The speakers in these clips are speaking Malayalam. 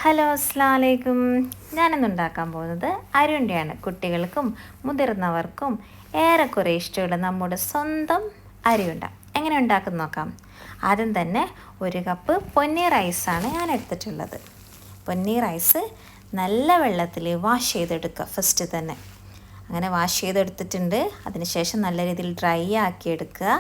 ഹലോ അസ്സലാമു അലൈക്കും. ഞാനിന്ന് ഉണ്ടാക്കാൻ പോകുന്നത് അരിയുണ്ടയാണ്. കുട്ടികൾക്കും മുതിർന്നവർക്കും ഏറെക്കുറെ ഇഷ്ടമുള്ള നമ്മുടെ സ്വന്തം അരിയുണ്ട എങ്ങനെ ഉണ്ടാക്കുന്ന നോക്കാം. ആദ്യം തന്നെ 1 കപ്പ് പൊന്നി റൈസാണ് ഞാൻ എടുത്തിട്ടുള്ളത്. പൊന്നി റൈസ് നല്ല വെള്ളത്തിൽ വാഷ് ചെയ്തെടുക്കുക ഫസ്റ്റ് തന്നെ. അങ്ങനെ വാഷ് ചെയ്തെടുത്തിട്ടുണ്ട്. അതിനുശേഷം നല്ല രീതിയിൽ ഡ്രൈ ആക്കി എടുക്കുക.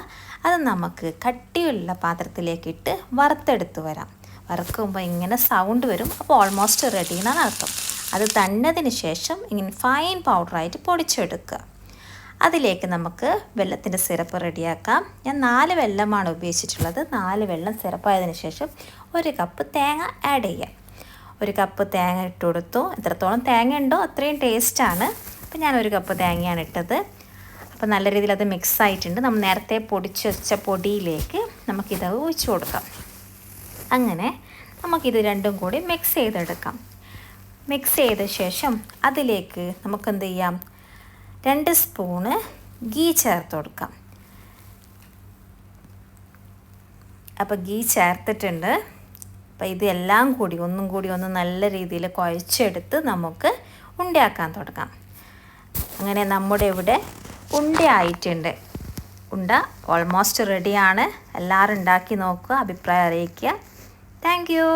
അത് നമുക്ക് കട്ടിയുള്ള പാത്രത്തിലേക്കിട്ട് വറുത്തെടുത്ത് വരാം. വറുക്കുമ്പോൾ ഇങ്ങനെ സൗണ്ട് വരും. അപ്പോൾ ഓൾമോസ്റ്റ് റെഡി എന്നാണ് അർത്ഥം. അത് തന്നതിന് ശേഷം ഇങ്ങനെ ഫൈൻ പൗഡറായിട്ട് പൊടിച്ചെടുക്കുക. അതിലേക്ക് നമുക്ക് വെള്ളത്തിൻ്റെ സിറപ്പ് റെഡിയാക്കാം. ഞാൻ 4 വെള്ളമാണ് ഉപയോഗിച്ചിട്ടുള്ളത്. 4 വെള്ളം സിറപ്പായതിനു ശേഷം 1 കപ്പ് തേങ്ങ ആഡ് ചെയ്യാം. 1 കപ്പ് തേങ്ങ ഇട്ട് കൊടുത്തു. എത്രത്തോളം തേങ്ങ ഉണ്ടോ അത്രയും ടേസ്റ്റാണ്. അപ്പോൾ ഞാൻ 1 കപ്പ് തേങ്ങയാണ് ഇട്ടത്. അപ്പോൾ നല്ല രീതിയിൽ അത് മിക്സ് ആയിട്ടുണ്ട്. നമ്മൾ നേരത്തെ പൊടിച്ച് വെച്ച പൊടിയിലേക്ക് നമുക്കിത് ഒഴിച്ചു കൊടുക്കാം. അങ്ങനെ നമുക്കിത് രണ്ടും കൂടി മിക്സ് ചെയ്തെടുക്കാം. മിക്സ് ചെയ്ത ശേഷം അതിലേക്ക് നമുക്ക് എന്ത് ചെയ്യാം, 2 സ്പൂണ് ഗീ ചേർത്ത് കൊടുക്കാം. അപ്പോൾ ഗീ ചേർത്തിട്ടുണ്ട്. അപ്പോൾ ഇതെല്ലാം കൂടി ഒന്ന് നല്ല രീതിയിൽ കുഴച്ചെടുത്ത് നമുക്ക് ഉണ്ടയാക്കാൻ തുടങ്ങാം. അങ്ങനെ നമ്മുടെ ഇവിടെ ഉണ്ടയായിട്ടുണ്ട്. ഉണ്ട ഓൾമോസ്റ്റ് റെഡിയാണ്. എല്ലാവരും ഉണ്ടാക്കി നോക്കുക, അഭിപ്രായം അറിയിക്കുക. Thank you.